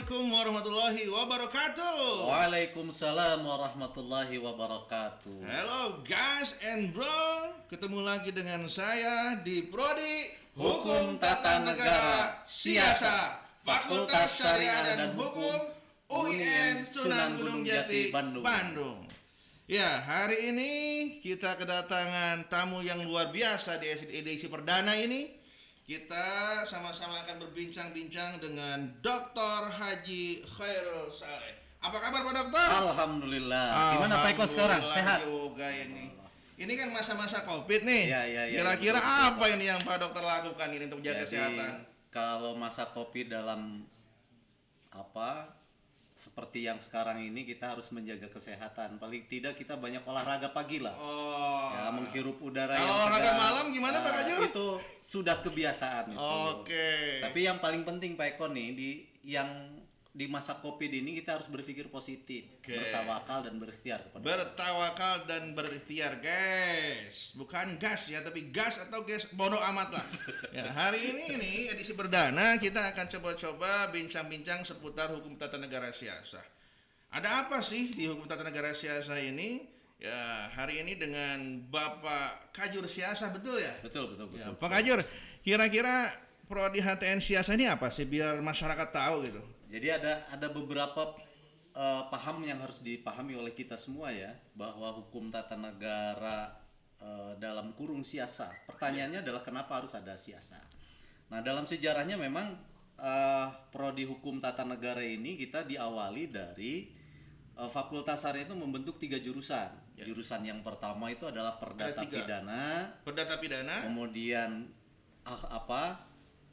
Assalamualaikum warahmatullahi wabarakatuh. Waalaikumsalam warahmatullahi wabarakatuh. Hello guys and bro, ketemu lagi dengan saya di Prodi Hukum Tata Negara Siasa, Fakultas Syariah dan Hukum UIN Sunan Gunung Jati, Bandung. Ya, hari ini kita kedatangan tamu yang luar biasa di edisi perdana ini. Kita sama-sama akan berbincang-bincang dengan Dr. Haji Khairul Saleh. Apa kabar Pak Dokter? Alhamdulillah. Gimana Pak Eko sekarang? Sehat? Juga ini. Ini kan masa-masa Covid nih. Ya, Kira-kira betul, apa ini yang Pak Dokter lakukan ini untuk jaga kesehatan? Kalau masa Covid dalam seperti yang sekarang ini, kita harus menjaga kesehatan. Paling tidak kita banyak olahraga pagi lah. Ya, menghirup udara yang segar. Olahraga malam gimana Pak Kajur? Itu sudah kebiasaan itu. Oke. Tapi yang paling penting Pak Eko nih di masa Covid ini kita harus berpikir positif, bertawakal dan berikhtiar kepada Bertawakal dan berikhtiar, guys. Bukan gas ya, tapi gas atau gas bodoh amat lah. Ya, hari ini nih edisi perdana kita akan coba-coba bincang-bincang seputar hukum tata negara siasa. Ada apa sih di hukum tata negara siasa ini? Ya, hari ini dengan Bapak Kajur Siasa, betul ya? Betul. Ya, Pak Kajur, kira-kira Prodi HTN Siasa ini apa sih biar masyarakat tahu gitu? Jadi ada beberapa paham yang harus dipahami oleh kita semua ya, bahwa hukum tata negara dalam kurung siasa. Pertanyaannya adalah kenapa harus ada siasa? Nah, dalam sejarahnya memang prodi hukum tata negara ini kita diawali dari Fakultas Syariah itu membentuk 3 jurusan. Ya. Jurusan yang pertama itu adalah Perdata Pidana. Perdata Pidana. Kemudian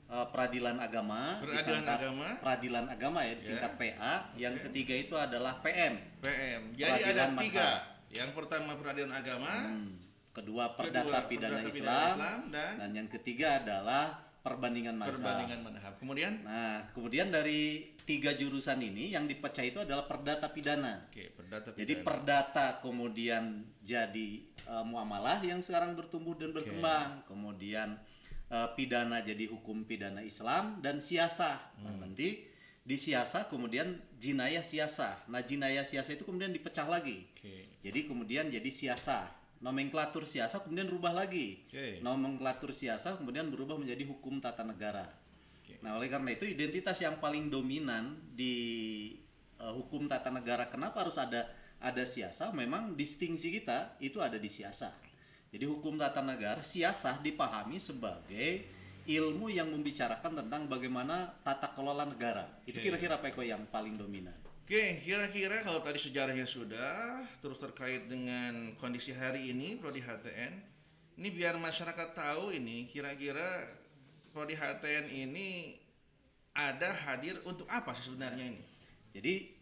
Peradilan Agama, Peradilan Agama ya, disingkat PA. Yang ketiga itu adalah PM. Jadi ada 3. Yang pertama Peradilan Agama, kedua Perdata Pidana Islam, dan yang ketiga adalah Perbandingan Mazhab. Kemudian dari 3 jurusan ini yang dipecah itu adalah Perdata Pidana. Jadi Perdata kemudian jadi muamalah yang sekarang bertumbuh dan berkembang. Kemudian pidana jadi hukum pidana Islam dan siasa. Nah, nanti di siasa kemudian jinayah siasa. Nah, jinayah siasa itu kemudian dipecah lagi. Jadi kemudian jadi siasa. Nomenklatur siasa kemudian rubah lagi. Nomenklatur siasa kemudian berubah menjadi hukum tata negara. Nah, oleh karena itu identitas yang paling dominan di hukum tata negara, kenapa harus ada siasa? Memang distingsi kita itu ada di siasa. Jadi hukum tata negara, siasah dipahami sebagai ilmu yang membicarakan tentang bagaimana tata kelola negara. Itu kira-kira Pak Eko yang paling dominan. Kira-kira kalau tadi sejarahnya sudah, terus terkait dengan kondisi hari ini Prodi HTN, ini biar masyarakat tahu ini kira-kira Prodi HTN ini ada hadir untuk apa sih sebenarnya ini? Jadi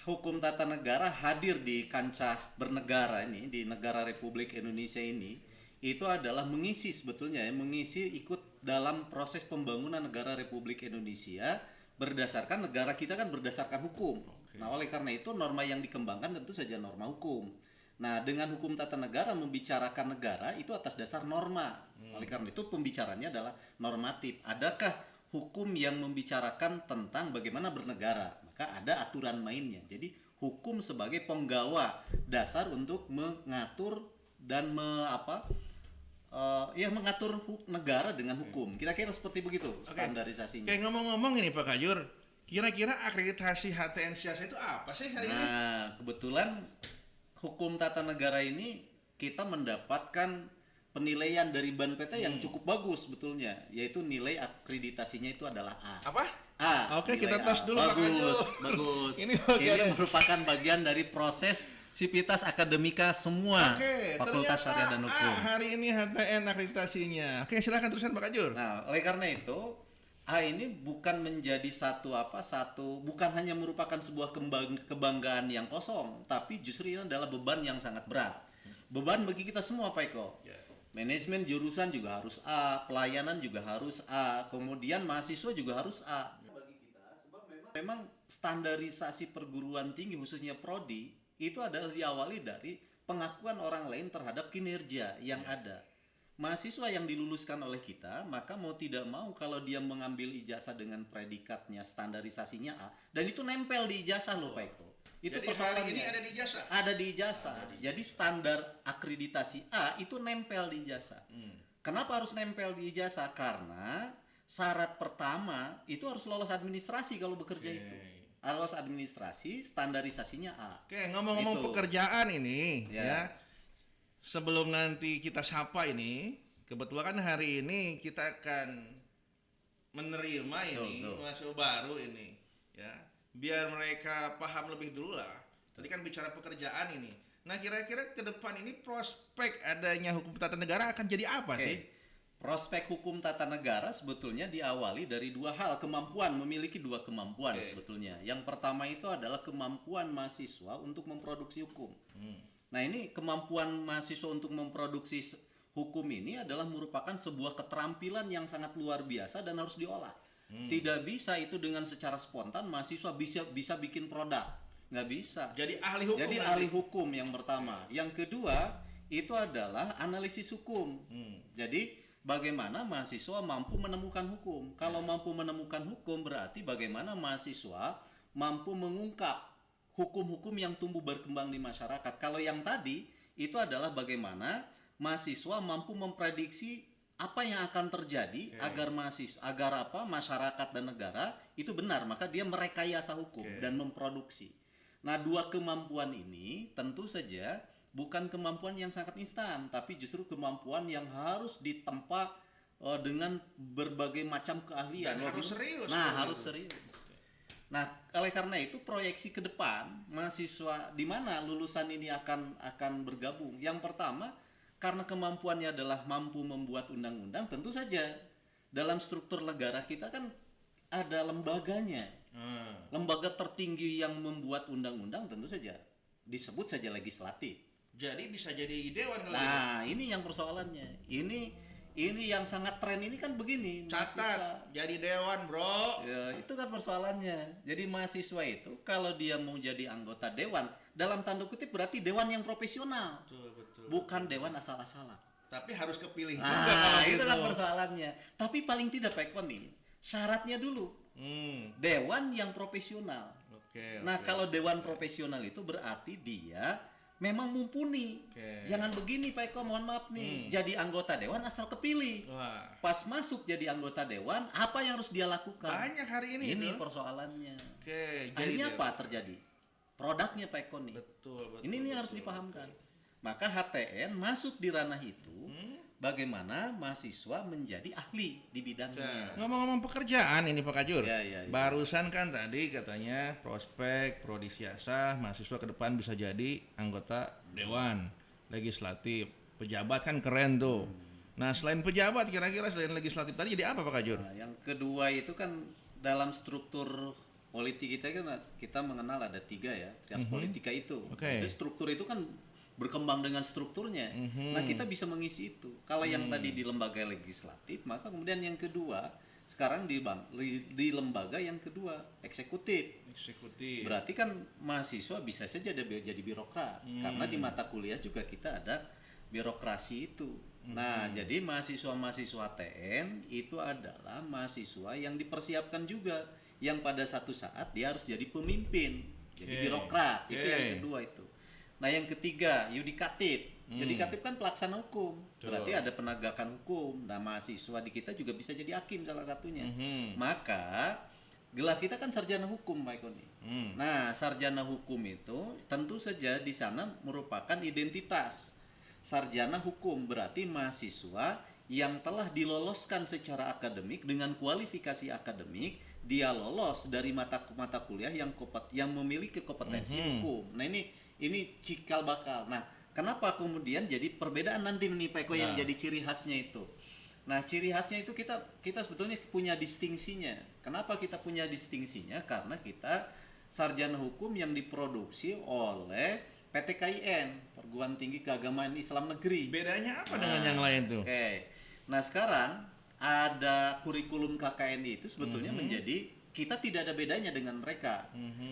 hukum tata negara hadir di kancah bernegara ini, di negara Republik Indonesia ini, itu adalah mengisi sebetulnya ya, mengisi ikut dalam proses pembangunan negara Republik Indonesia berdasarkan negara kita kan berdasarkan hukum. Nah, oleh karena itu norma yang dikembangkan tentu saja norma hukum. Nah, dengan hukum tata negara membicarakan negara itu atas dasar norma. Oleh karena itu pembicaranya adalah normatif. Adakah hukum yang membicarakan tentang bagaimana bernegara? Maka ada aturan mainnya. Jadi hukum sebagai penggawa dasar untuk mengatur dan mengatur negara dengan hukum. Kira-kira seperti begitu standarisasinya. Kayak ngomong-ngomong ini Pak Kajur, kira-kira akreditasi HTN Siasa itu apa sih hari ini? Nah, kebetulan hukum tata negara ini kita mendapatkan penilaian dari BANPT yang cukup bagus sebetulnya, yaitu nilai akreditasinya itu adalah A. Apa? A. Oke, kita tes dulu Pak Kajur. Bagus. Ini merupakan bagian dari proses Sivitas Akademika semua Fakultas Syariah dan Hukum. Hari ini HTN akreditasinya. Oke, silakan teruskan Pak Kajur. Nah, oleh karena itu A ini bukan menjadi bukan hanya merupakan sebuah kebanggaan yang kosong, tapi justru ini adalah beban yang sangat berat. Beban bagi kita semua Pak Eko. Manajemen jurusan juga harus A, pelayanan juga harus A, kemudian mahasiswa juga harus A. Bagi kita, sebab memang standarisasi perguruan tinggi khususnya prodi itu adalah diawali dari pengakuan orang lain terhadap kinerja yang ada. mahasiswa yang diluluskan oleh kita, maka mau tidak mau kalau dia mengambil ijazah dengan predikatnya standarisasinya A, dan itu nempel di ijazah loh Pak Eko. Itu jadi persoalannya. hari ini ada di ijazah. Ada di ijazah. Jadi standar akreditasi A itu nempel di ijazah. Kenapa harus nempel di ijazah? Karena syarat pertama itu harus lolos administrasi kalau bekerja itu. Lolos administrasi, standarisasinya A. Oke, ngomong-ngomong pekerjaan ini ya. Sebelum nanti kita sapa ini, kebetulan kan hari ini kita akan menerima ini mahasiswa baru ini ya. Biar mereka paham lebih dulu lah. Tadi kan bicara pekerjaan ini. Nah, kira-kira ke depan ini prospek adanya hukum tata negara akan jadi apa sih? Prospek hukum tata negara sebetulnya diawali dari dua hal, memiliki dua kemampuan sebetulnya. Yang pertama itu adalah kemampuan mahasiswa untuk memproduksi hukum. Nah, ini kemampuan mahasiswa untuk memproduksi hukum ini adalah merupakan sebuah keterampilan yang sangat luar biasa dan harus diolah. Tidak bisa itu dengan secara spontan mahasiswa bisa bikin produk, nggak bisa. Jadi ahli hukum. Jadi ahli hukum yang pertama. Yang kedua itu adalah analisis hukum. Jadi bagaimana mahasiswa mampu menemukan hukum. Kalau mampu menemukan hukum berarti bagaimana mahasiswa mampu mengungkap hukum-hukum yang tumbuh berkembang di masyarakat. Kalau yang tadi itu adalah bagaimana mahasiswa mampu memprediksi apa yang akan terjadi agar masyarakat dan negara itu benar, maka dia merekayasa hukum dan memproduksi. Nah, dua kemampuan ini tentu saja bukan kemampuan yang sangat instan, tapi justru kemampuan yang harus ditempa dengan berbagai macam keahlian. Dan harus serius. Harus serius. Nah, oleh karena itu proyeksi ke depan mahasiswa di mana lulusan ini akan bergabung. Yang pertama, karena kemampuannya adalah mampu membuat undang-undang, tentu saja dalam struktur negara kita kan ada lembaganya. Lembaga tertinggi yang membuat undang-undang tentu saja disebut saja legislatif. Jadi bisa jadi dewan. Nah, ini yang persoalannya. Ini yang sangat tren ini kan begini. Catat, jadi dewan, bro. Ya, itu kan persoalannya. Jadi mahasiswa itu kalau dia mau jadi anggota dewan, dalam tanda kutip berarti dewan yang profesional. Betul. Bukan dewan asal-asalan. Tapi harus kepilih juga. Nah, itu kan persoalannya. Tapi paling tidak Pak Eko nih, syaratnya dulu. Dewan yang profesional. Nah, kalau dewan profesional itu berarti dia memang mumpuni. Jangan begini Pak Eko, mohon maaf nih. Jadi anggota dewan asal kepilih. Pas masuk jadi anggota dewan, apa yang harus dia lakukan? Banyak hari ini. Ini persoalannya. Jadi Akhirnya apa terjadi? Produknya Pak Eko nih. Betul. Ini harus dipahamkan. Maka HTN masuk di ranah itu, bagaimana mahasiswa menjadi ahli di bidangnya. Ngomong-ngomong pekerjaan ini Pak Kajur, Ya. Barusan kan tadi katanya prospek prodi siasah mahasiswa ke depan bisa jadi anggota dewan legislatif, pejabat kan keren tuh. Nah, selain pejabat kira-kira selain legislatif tadi jadi apa Pak Kajur? Nah, yang kedua itu kan dalam struktur politik kita mengenal ada 3 ya, trias politika itu. Itu struktur itu kan berkembang dengan strukturnya. Nah, kita bisa mengisi itu. Kalau yang tadi di lembaga legislatif, maka kemudian yang kedua sekarang di lembaga yang kedua eksekutif. Berarti kan mahasiswa bisa saja jadi birokrat karena di mata kuliah juga kita ada birokrasi itu. Nah, jadi mahasiswa TN itu adalah mahasiswa yang dipersiapkan juga, yang pada satu saat dia harus jadi pemimpin, jadi birokrat. Itu yang kedua itu. Nah, yang ketiga yudikatif. Yudikatif kan pelaksana hukum. Berarti ada penegakan hukum. Nah, mahasiswa di kita juga bisa jadi hakim salah satunya. Maka gelar kita kan sarjana hukum, Pak Eko. Nah, sarjana hukum itu tentu saja di sana merupakan identitas. Sarjana hukum berarti mahasiswa yang telah diloloskan secara akademik dengan kualifikasi akademik, dia lolos dari mata kuliah yang memiliki kompetensi hukum. Nah, ini cikal bakal. Nah, kenapa kemudian jadi perbedaan nanti nih Pak Eko yang jadi ciri khasnya itu? Nah, ciri khasnya itu kita sebetulnya punya distingsinya. Kenapa kita punya distingsinya? Karena kita sarjana hukum yang diproduksi oleh PTKIN, Perguruan Tinggi Keagamaan Islam Negeri. Bedanya apa dengan yang lain tuh? Nah, sekarang ada kurikulum KKN itu sebetulnya menjadi kita tidak ada bedanya dengan mereka.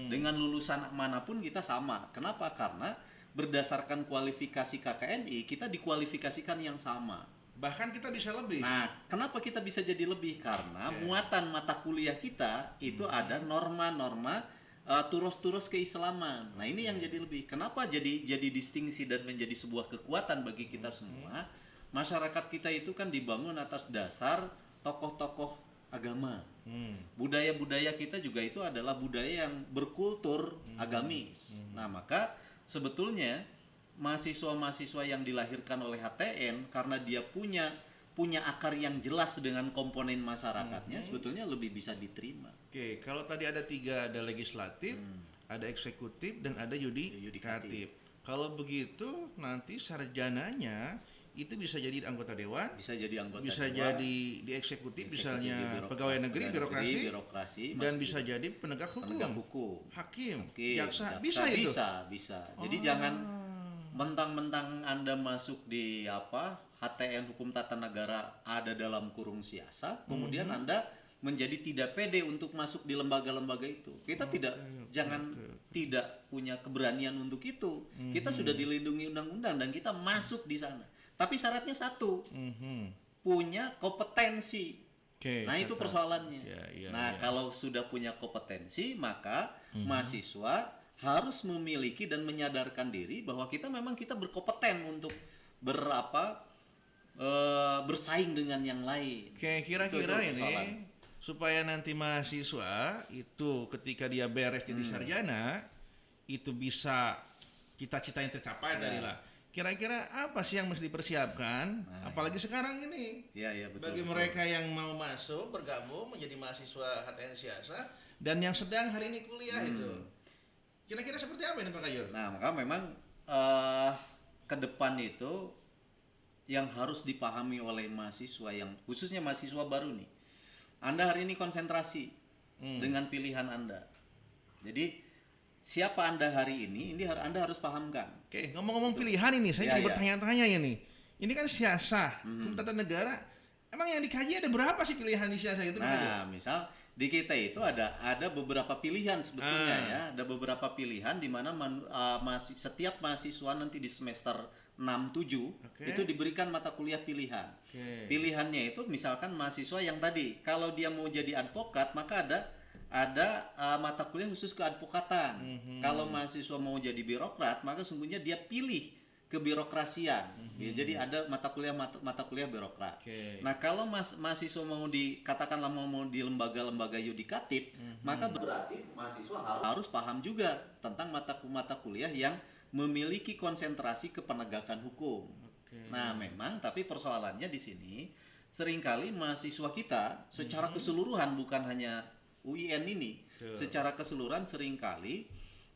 Dengan lulusan manapun kita sama. Kenapa? Karena berdasarkan kualifikasi KKNI kita dikualifikasikan yang sama. Bahkan kita bisa lebih. Nah, kenapa kita bisa jadi lebih? Karena muatan mata kuliah kita itu ada norma-norma turos-turos keislaman. Nah, ini yang jadi lebih. Kenapa jadi distingsi dan menjadi sebuah kekuatan bagi kita semua? Masyarakat kita itu kan dibangun atas dasar tokoh-tokoh agama. Budaya-budaya kita juga itu adalah budaya yang berkultur agamis. Nah, maka sebetulnya mahasiswa-mahasiswa yang dilahirkan oleh HTN karena dia punya akar yang jelas dengan komponen masyarakatnya, sebetulnya lebih bisa diterima. Oke, kalau tadi ada 3, ada legislatif, ada eksekutif, dan ada yudikatif. Kalau begitu nanti sarjananya itu bisa jadi anggota dewan, Bisa jadi anggota bisa dewan, jadi di eksekutif, misalnya pegawai negeri, birokrasi, dan bisa jadi penegak hukum, hakim, jaksa, bisa itu. Bisa. Jadi jangan mentang-mentang Anda masuk di HTN Hukum Tata Negara ada dalam kurung siasa, kemudian Anda menjadi tidak pede untuk masuk di lembaga-lembaga itu. Kita tidak punya keberanian untuk itu. Kita sudah dilindungi undang-undang dan kita masuk di sana. Tapi syaratnya satu, punya kompetensi. Nah, itu persoalannya. Kalau sudah punya kompetensi, maka mahasiswa harus memiliki dan menyadarkan diri bahwa kita berkompeten untuk bersaing dengan yang lain. Kira-kira ini supaya nanti mahasiswa itu ketika dia beres jadi sarjana itu bisa cita-cita yang tercapai tadi lah. Kira-kira apa sih yang mesti dipersiapkan? Apalagi sekarang ini. Bagi mereka yang mau masuk bergabung menjadi mahasiswa HTN Siasa dan yang sedang hari ini kuliah itu. Kira-kira seperti apa ini Pak Kayur? Nah, maka memang ke depan itu yang harus dipahami oleh mahasiswa yang khususnya mahasiswa baru nih. Anda hari ini konsentrasi dengan pilihan Anda. Jadi siapa Anda hari ini Anda harus pahamkan. Oke, ngomong-ngomong pilihan ini, saya jadi bertanya-tanya ya nih. Ini kan siasa, hukum tata negara. Emang yang dikaji ada berapa sih pilihan di siasa itu? Nah, misal di kita itu ada beberapa pilihan sebetulnya ya. Ada beberapa pilihan di mana setiap mahasiswa nanti di semester 6-7 itu diberikan mata kuliah pilihan. Pilihannya itu misalkan mahasiswa yang tadi kalau dia mau jadi advokat maka ada mata kuliah khusus keadvokatan. Kalau mahasiswa mau jadi birokrat maka sungguhnya dia pilih kebirokrasian. Jadi ada mata kuliah birokrat. Nah, kalau mahasiswa mau dikatakanlah mau di lembaga-lembaga yudikatif, maka berarti mahasiswa harus paham juga tentang mata kuliah yang memiliki konsentrasi kepenegakan hukum. Nah, memang tapi persoalannya di sini seringkali mahasiswa kita secara keseluruhan bukan hanya UIN ini, secara keseluruhan seringkali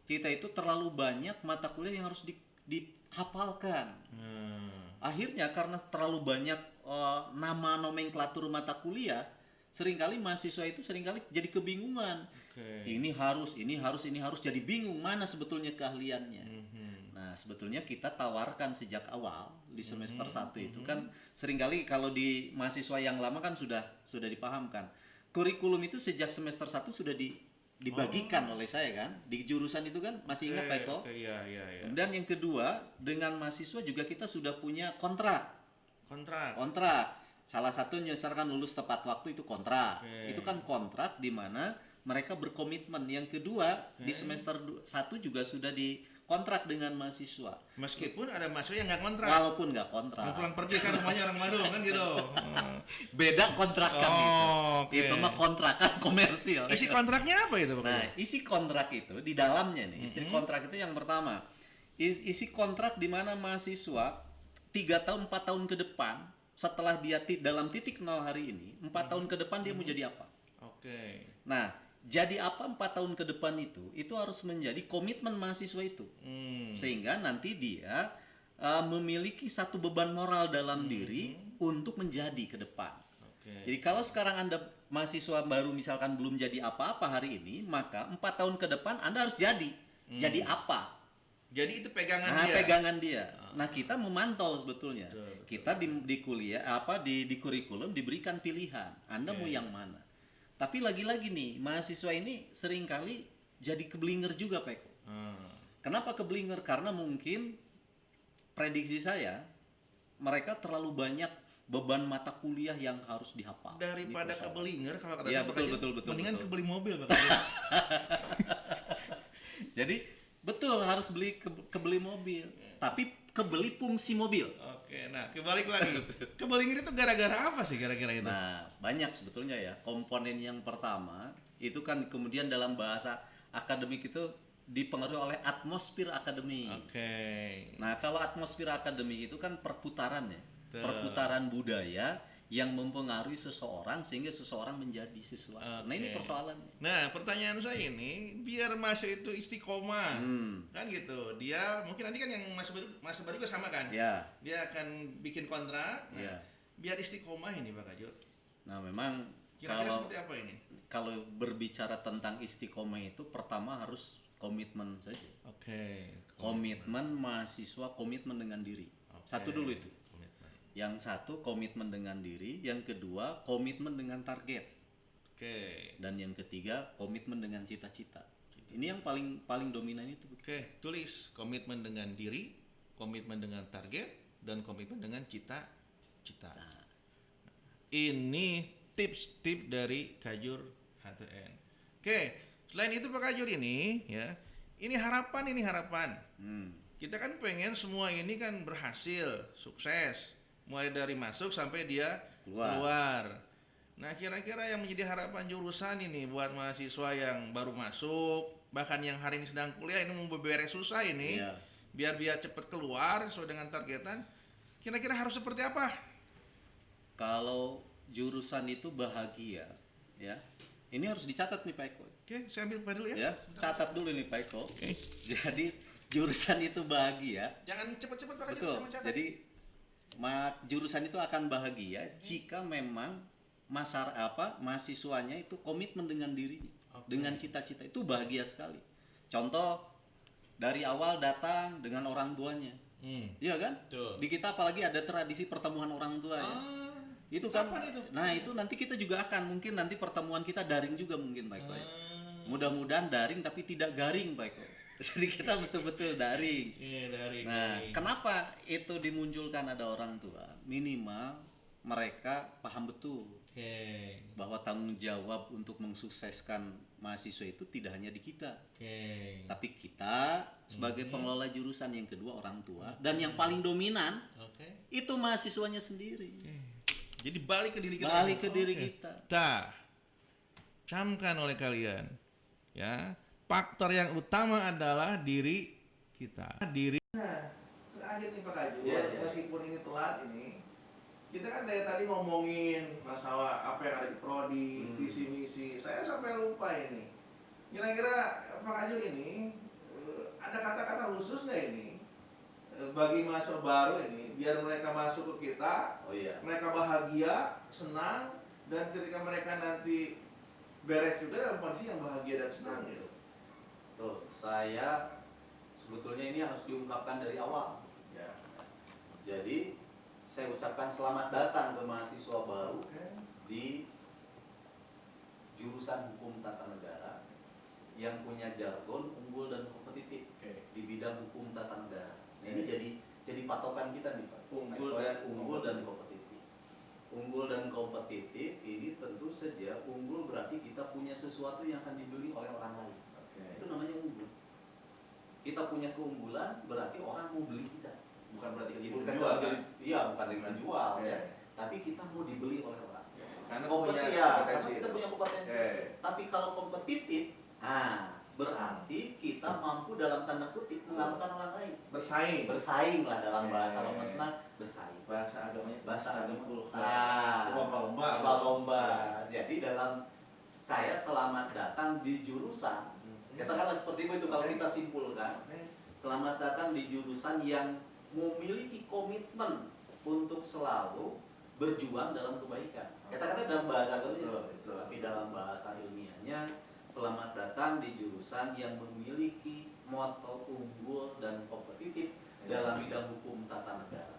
kita itu terlalu banyak mata kuliah yang harus dihafalkan. Akhirnya karena terlalu banyak nama nomenklatur mata kuliah, seringkali mahasiswa itu jadi kebingungan. Ini harus jadi bingung mana sebetulnya keahliannya. Nah, sebetulnya kita tawarkan sejak awal di semester 1 itu kan seringkali kalau di mahasiswa yang lama kan sudah dipahamkan. Kurikulum itu sejak semester 1 sudah dibagikan oleh saya kan di jurusan itu kan, masih ingat Pak Eko? Iya. Dan yang kedua, dengan mahasiswa juga kita sudah punya kontrak. Salah satunya misalkan lulus tepat waktu itu kontrak. Itu kan kontrak di mana mereka berkomitmen. Yang kedua, di semester 1 juga sudah dikontrak dengan mahasiswa. Meskipun ada mahasiswa yang nggak kontrak. Walaupun nggak kontrak. Mau pulang pergi kan rumahnya orang Bandung kan gitu. Beda kontrakan itu mah kontrakan komersil. Isi kontraknya apa itu Pak? Nah, isi kontrak itu di dalamnya nih, isi kontrak itu yang pertama, isi kontrak di mana mahasiswa 3 tahun 4 tahun ke depan setelah dia dalam titik 0 hari ini, 4 tahun ke depan dia mau jadi apa? Nah, jadi apa 4 tahun ke depan itu harus menjadi komitmen mahasiswa itu. Sehingga nanti dia memiliki satu beban moral dalam diri untuk menjadi ke depan. Jadi kalau sekarang Anda mahasiswa baru misalkan belum jadi apa-apa hari ini, maka 4 tahun ke depan Anda harus jadi apa? Jadi itu pegangan dia. Pegangan dia. Nah, kita memantau sebetulnya. Kita di kuliah di kurikulum diberikan pilihan. Anda mau yang mana? Tapi lagi-lagi nih, mahasiswa ini seringkali jadi keblinger juga, Pak Eko. Kenapa keblinger? Karena mungkin prediksi saya mereka terlalu banyak beban mata kuliah yang harus dihafal. Daripada kebelinger kalau kata ya, Pak betul, Kajur, betul, mendingan betul. kebeli mobil Pak Kajur. Jadi betul harus kebeli mobil, tapi kebeli fungsi mobil. Oke, nah kebalik lagi. Kebelinger itu gara-gara apa sih kira-kira itu? Nah, banyak sebetulnya ya. Komponen yang pertama itu kan kemudian dalam bahasa akademik itu dipengaruhi oleh atmosfer akademik. Oke. Nah, kalau atmosfer akademik itu kan perputaran ya. Betul. Perputaran budaya yang mempengaruhi seseorang sehingga seseorang menjadi sesuatu. Oke. Nah, ini persoalannya. Nah, pertanyaan saya ini, biar Mas itu istiqomah, kan gitu. Dia mungkin nanti kan yang Mas baru juga sama kan? Ya. Dia akan bikin kontrak. Nah, Ya. biar istiqomah ini Pak Kajur. Nah, memang Kira-kira kalau seperti apa ini? kalau berbicara tentang istiqomah itu pertama harus komitmen saja. Oke. Komitmen mahasiswa, komitmen dengan diri. Oke. Satu dulu itu. Komitmen. Yang satu komitmen dengan diri, yang kedua komitmen dengan target, Oke. dan yang ketiga komitmen dengan cita-cita. Ini yang paling dominan itu. Oke, tulis komitmen dengan diri, komitmen dengan target, dan komitmen dengan cita-cita. Nah, Ini tips-tips dari Kajur HTN. Oke, selain itu Pak Kajur ini ya, ini harapan. Kita kan pengen semua ini kan berhasil, sukses, mulai dari masuk sampai dia keluar. Nah, kira-kira yang menjadi harapan jurusan ini buat mahasiswa yang baru masuk, bahkan yang hari ini sedang kuliah ini mau beberes susah ini, Iya. biar cepat keluar sesuai dengan targetan. Kira-kira harus seperti apa? Kalau jurusan itu bahagia, ya, ini harus dicatat nih Pak Eko. Oke, saya ambil Pak dulu ya. Ya, catat dulu nih Pak Eko. Oke. Jadi jurusan itu bahagia. Jangan cepet-cepet Pak Kajur, Betul. saya mencatat. Jadi jurusan itu akan bahagia jika memang mahasiswanya itu komitmen dengan dirinya, dengan cita-cita, itu bahagia sekali. Contoh dari awal datang dengan orang tuanya, iya kan? Betul. Di kita apalagi ada tradisi pertemuan orang tua ya. Itu kan. Kapan itu? Nah itu nanti kita juga akan mungkin nanti pertemuan kita daring juga mungkin Pak Eko. Ya. Mudah-mudahan daring tapi tidak garing Pak Eko. Jadi kita betul-betul daring. Iya, dari. Nah, kenapa itu dimunculkan ada orang tua? Minimal mereka paham betul Oke. bahwa tanggung jawab untuk mensukseskan mahasiswa itu tidak hanya di kita, Oke. tapi kita sebagai pengelola jurusan, yang kedua orang tua, dan yang paling dominan Oke. itu mahasiswanya sendiri. Jadi balik ke diri kita. Balik ke diri Oke. kita. Camkan oleh kalian. Ya, faktor yang utama adalah diri kita. Nah, terakhir nih Pak Kajur, meskipun ini telat ini, kita kan dari tadi ngomongin masalah apa yang ada di prodi, visi misi. Saya sampai lupa ini. Kira-kira Pak Kajur ini ada kata-kata khusus nggak ini bagi mahasiswa baru ini, biar mereka masuk ke kita, mereka bahagia, senang, dan ketika mereka nanti beres juga dalam kondisi yang bahagia dan senang gitu. Tuh, saya sebetulnya ini harus diungkapkan dari awal. Ya. Jadi saya ucapkan selamat datang ke mahasiswa baru di jurusan Hukum Tata Negara yang punya jargon unggul dan kompetitif di bidang hukum tata negara. Nah, ini jadi patokan kita nih Pak. Unggul dan kompetitif. Unggul dan kompetitif ini tentu saja unggul berarti kita punya sesuatu yang akan dibeli oleh orang lain. Itu namanya unggul. Kita punya keunggulan berarti orang mau beli kita. Bukan berarti kita Bukan jual, kan? iya, bukan dengan jual Oke. ya. Tapi kita mau dibeli oleh orang. Karena Kompetitif punya ya, kompetensi karena kita itu. punya kompetensi. Oke. Tapi kalau kompetitif, berarti kita mampu dalam tanda kutip mengalahkan orang lain. Bersaing lah dalam bahasa lemesna, bersaing. Bahasa agamanya Lomba-lomba. Lomba-lomba. Jadi dalam saya selamat datang di jurusan. Katakanlah seperti itu kalau kita simpulkan. Selamat datang di jurusan yang memiliki komitmen untuk selalu berjuang dalam kebaikan. Kata-kata dalam bahasa agamanya, tapi dalam bahasa ilmiahnya, selamat datang di jurusan yang memiliki moto unggul dan kompetitif dalam bidang hukum tata negara.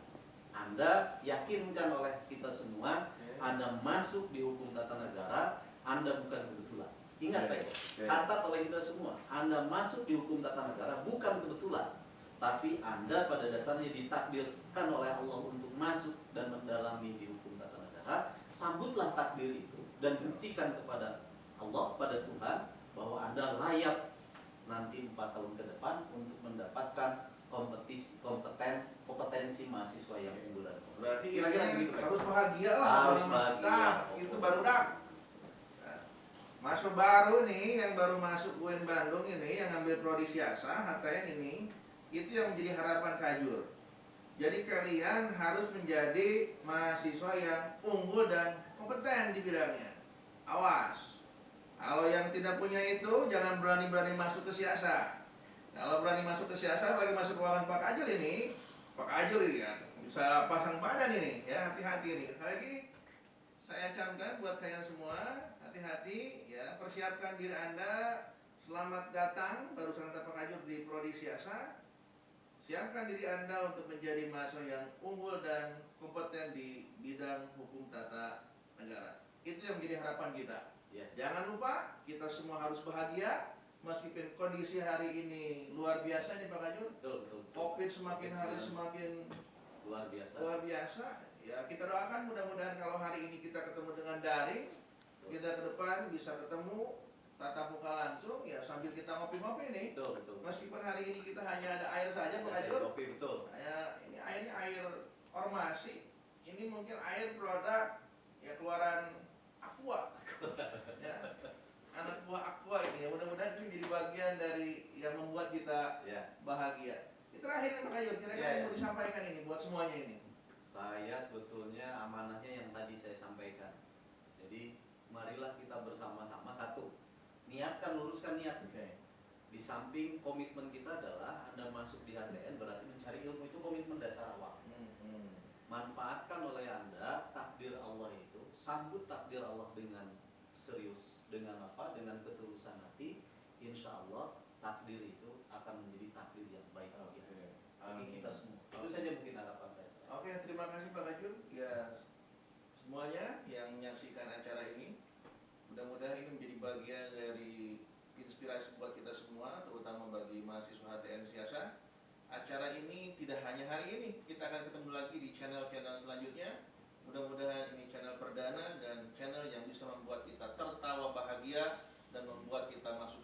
Anda yakinkan oleh kita semua, Anda masuk di hukum tata negara, Anda bukan kebetulan. Ingat Pak, catat oleh kita semua, Anda masuk di hukum tata negara bukan kebetulan, tapi Anda pada dasarnya ditakdirkan oleh Allah untuk masuk dan mendalami di hukum tata negara, sambutlah takdir itu dan buktikan kepada Allah, pada Tuhan, bahwa Anda layak nanti 4 tahun ke depan untuk mendapatkan kompetensi mahasiswa yang unggul. Berarti kira-kira begitu, harus bahagia lah. Harus bahagia. Nah, itu baru dak. Mahasiswa baru nih yang baru masuk UIN Bandung ini yang ngambil prodi siasa HTN ini, itu yang menjadi harapan Kajur. Jadi kalian harus menjadi mahasiswa yang unggul dan kompeten di bidangnya. Awas. Kalau yang tidak punya itu jangan berani-berani masuk ke siasa. Kalau berani masuk ke siasa, lagi masuk ruangan Pak Kajur ini, Pak Kajur ini kan bisa pasang badan ini, ya hati-hati ini. Sekali lagi saya camkan buat kalian semua, hati-hati ya, persiapkan diri Anda. Selamat datang barusan kata Pak Kajur di prodi siasa. Siapkan diri Anda untuk menjadi mahasiswa yang unggul dan kompeten di bidang hukum tata negara. Itu yang menjadi harapan kita. Ya. Jangan lupa kita semua harus bahagia meskipun kondisi hari ini luar biasa nih Pak Kajur. Betul. Covid semakin hari semakin luar biasa. Luar biasa. Ya kita doakan mudah-mudahan kalau hari ini kita ketemu dengan daring, kita ke depan bisa ketemu tatap muka langsung ya sambil kita ngopi-ngopi nih. Betul. Meskipun hari ini kita hanya ada air saja Pak Kajur. Kopi, betul. Ini airnya air ormasi. Ini mungkin air produk ya keluaran Aqua. Ya, anak buah Aqua ini ya, mudah-mudahan itu jadi bagian dari yang membuat kita bahagia. Itu terakhir Pak Kajur, kira-kira yang mau disampaikan ini buat semuanya ini. Saya sebetulnya amanahnya yang tadi saya sampaikan. Jadi marilah kita bersama-sama satu, niatkan, luruskan niat. Di samping komitmen kita adalah Anda masuk di HTN berarti mencari ilmu, itu komitmen dasar awal. Manfaatkan oleh Anda takdir Allah itu, sambut takdir Allah dengan serius, dengan apa? Dengan ketulusan hati. Insya Allah takdir itu akan menjadi takdir yang baik bagi kita semua. Itu saja mungkin harapan saya. Oke, terima kasih Pak Kajur. Ya, semuanya yang menyaksikan acara ini, mudah-mudahan ini menjadi bagian dari inspirasi buat kita semua, terutama bagi mahasiswa HTN Siasa. Acara ini tidak hanya hari ini, kita akan ketemu lagi di channel-channel selanjutnya. Mudah-mudahan ini channel perdana dan channel yang bisa membuat kita tertawa bahagia dan membuat kita masuk